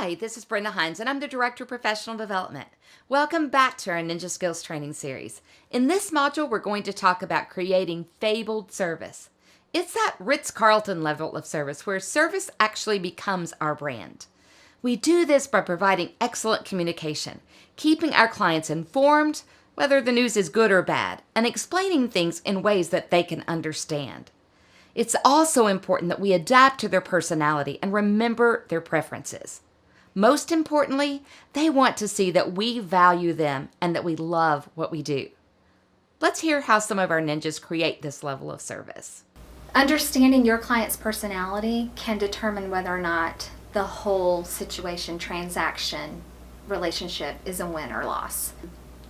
Hi, this is Brenda Hines, and I'm the Director of Professional Development. Welcome back to our Ninja Skills Training Series. In this module, we're going to talk about creating fabled service. It's that Ritz-Carlton level of service where service actually becomes our brand. We do this by providing excellent communication, keeping our clients informed, whether the news is good or bad, and explaining things in ways that they can understand. It's also important that we adapt to their personality and remember their preferences. Most importantly, they want to see that we value them and that we love what we do. Let's hear how some of our ninjas create this level of service. Understanding your client's personality can determine whether or not the whole situation, transaction, relationship is a win or loss.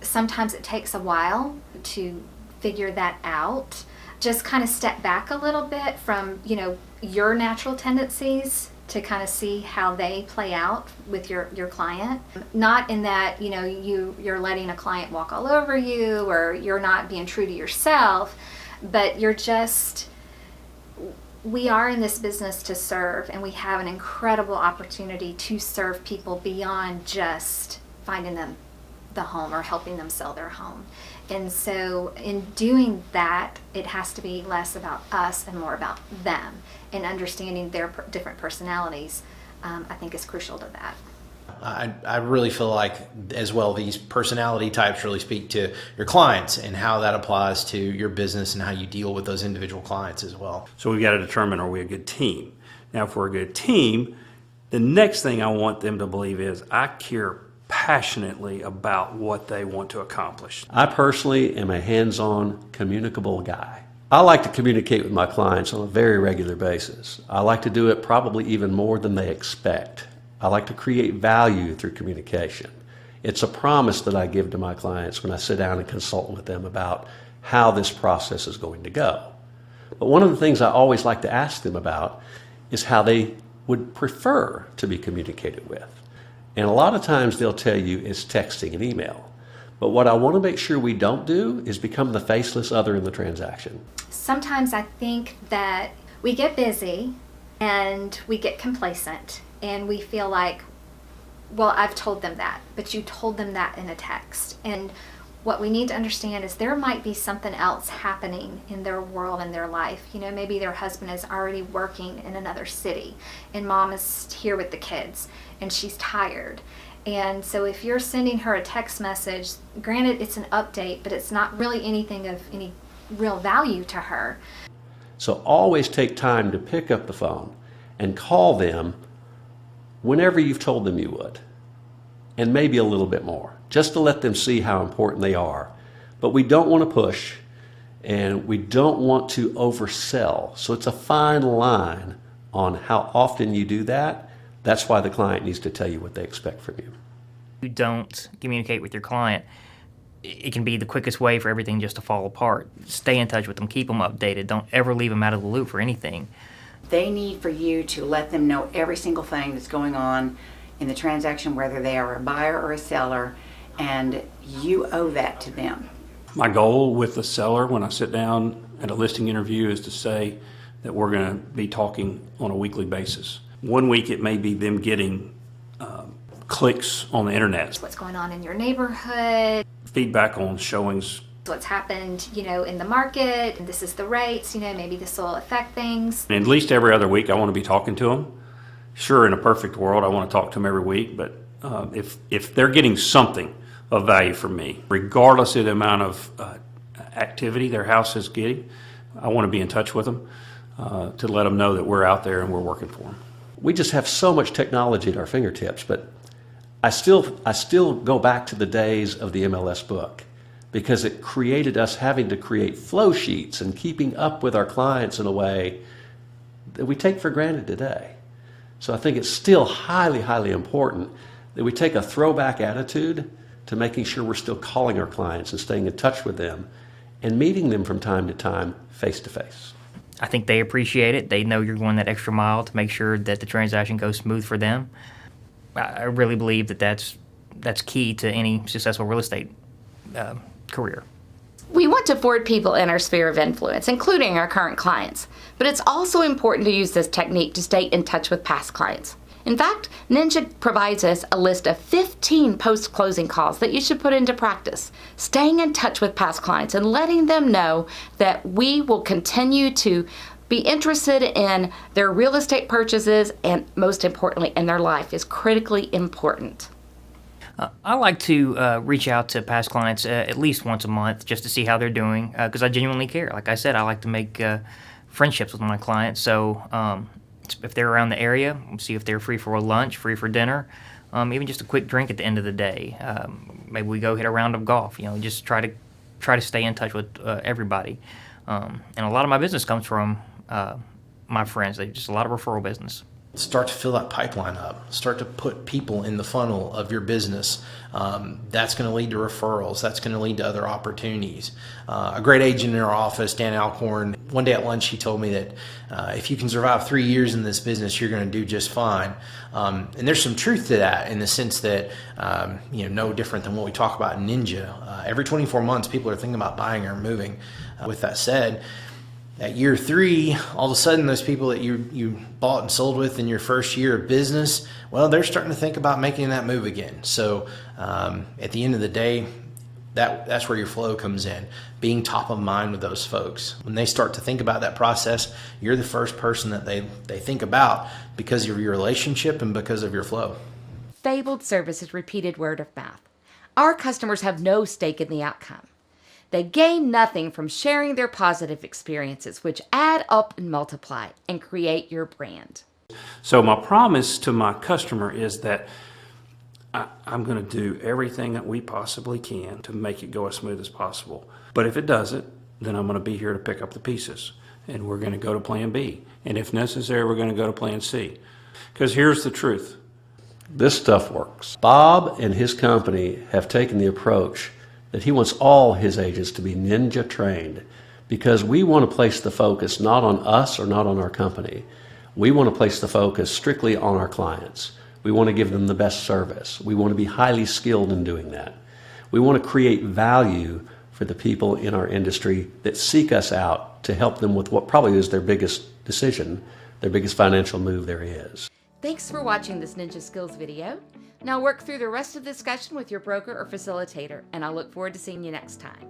Sometimes it takes a while to figure that out. Just kind of step back a little bit from, your natural tendencies to kind of see how they play out with your client. Not in that, you're letting a client walk all over you or you're not being true to yourself, but we are in this business to serve, and we have an incredible opportunity to serve people beyond just finding them the home or helping them sell their home. And so in doing that, it has to be less about us and more about them, and understanding their different personalities, I think is crucial to that. I really feel like as well these personality types really speak to your clients and how that applies to your business and how you deal with those individual clients as well. So we've got to determine, are we a good team? Now, if we're a good team, the next thing I want them to believe is I care passionately about what they want to accomplish. I personally am a hands-on, communicable guy. I like to communicate with my clients on a very regular basis. I like to do it probably even more than they expect. I like to create value through communication. It's a promise that I give to my clients when I sit down and consult with them about how this process is going to go. But one of the things I always like to ask them about is how they would prefer to be communicated with. And a lot of times they'll tell you it's texting and email. But what I want to make sure we don't do is become the faceless other in the transaction. Sometimes I think that we get busy and we get complacent and we feel like, well, I've told them that, but you told them that in a text. And what we need to understand is there might be something else happening in their world, in their life. Maybe their husband is already working in another city and mom is here with the kids and she's tired. And so if you're sending her a text message, granted it's an update, but it's not really anything of any real value to her. So always take time to pick up the phone and call them whenever you've told them you would, and maybe a little bit more, just to let them see how important they are. But we don't want to push, and we don't want to oversell. So it's a fine line on how often you do that. That's why the client needs to tell you what they expect from you. You don't communicate with your client, it can be the quickest way for everything just to fall apart. Stay in touch with them, keep them updated, don't ever leave them out of the loop for anything. They need for you to let them know every single thing that's going on in the transaction, whether they are a buyer or a seller, and you owe that to them. My goal with the seller when I sit down at a listing interview is to say that we're going to be talking on a weekly basis. One week it may be them getting clicks on the internet. What's going on in your neighborhood? Feedback on showings. What's happened, in the market, and this is the rates, maybe this will affect things. And at least every other week I want to be talking to them. Sure, in a perfect world I want to talk to them every week, but if they're getting something of value from me, regardless of the amount of activity their house is getting, I want to be in touch with them to let them know that we're out there and we're working for them. We just have so much technology at our fingertips, but I still go back to the days of the MLS book, because it created us having to create flow sheets and keeping up with our clients in a way that we take for granted today. So I think it's still highly, highly important that we take a throwback attitude to making sure we're still calling our clients and staying in touch with them and meeting them from time to time face to face. I think they appreciate it. They know you're going that extra mile to make sure that the transaction goes smooth for them. I really believe that that's key to any successful real estate career. We want to forward people in our sphere of influence, including our current clients, but it's also important to use this technique to stay in touch with past clients. In fact, Ninja provides us a list of 15 post-closing calls that you should put into practice, staying in touch with past clients and letting them know that we will continue to be interested in their real estate purchases, and most importantly, in their life is critically important. I like to reach out to past clients at least once a month just to see how they're doing because I genuinely care. Like I said, I like to make friendships with my clients. So if they're around the area, see if they're free for a lunch, free for dinner, even just a quick drink at the end of the day. Maybe we go hit a round of golf. Just try to stay in touch with everybody. And a lot of my business comes from my friends. They just a lot of referral business. Start to fill that pipeline up. Start to put people in the funnel of your business. That's going to lead to referrals. That's going to lead to other opportunities. A great agent in our office, Dan Alcorn, one day at lunch, he told me that if you can survive 3 years in this business, you're going to do just fine. And there's some truth to that in the sense that, no different than what we talk about in Ninja. Every 24 months, people are thinking about buying or moving. With that said, at year 3, all of a sudden those people that you bought and sold with in your first year of business, well, they're starting to think about making that move again. So at the end of the day, that's where your flow comes in, being top of mind with those folks. When they start to think about that process, you're the first person that they think about because of your relationship and because of your flow. Fabled Service is repeated word of mouth. Our customers have no stake in the outcome. They gain nothing from sharing their positive experiences, which add up and multiply and create your brand. So my promise to my customer is that I'm going to do everything that we possibly can to make it go as smooth as possible. But if it doesn't, then I'm going to be here to pick up the pieces. And we're going to go to plan B. And if necessary, we're going to go to plan C. Because here's the truth. This stuff works. Bob and his company have taken the approach that he wants all his agents to be Ninja trained because we want to place the focus not on us or not on our company. We want to place the focus strictly on our clients. We want to give them the best service. We want to be highly skilled in doing that. We want to create value for the people in our industry that seek us out to help them with what probably is their biggest decision, their biggest financial move there is. Thanks for watching this Ninja Skills video. Now work through the rest of the discussion with your broker or facilitator, and I look forward to seeing you next time.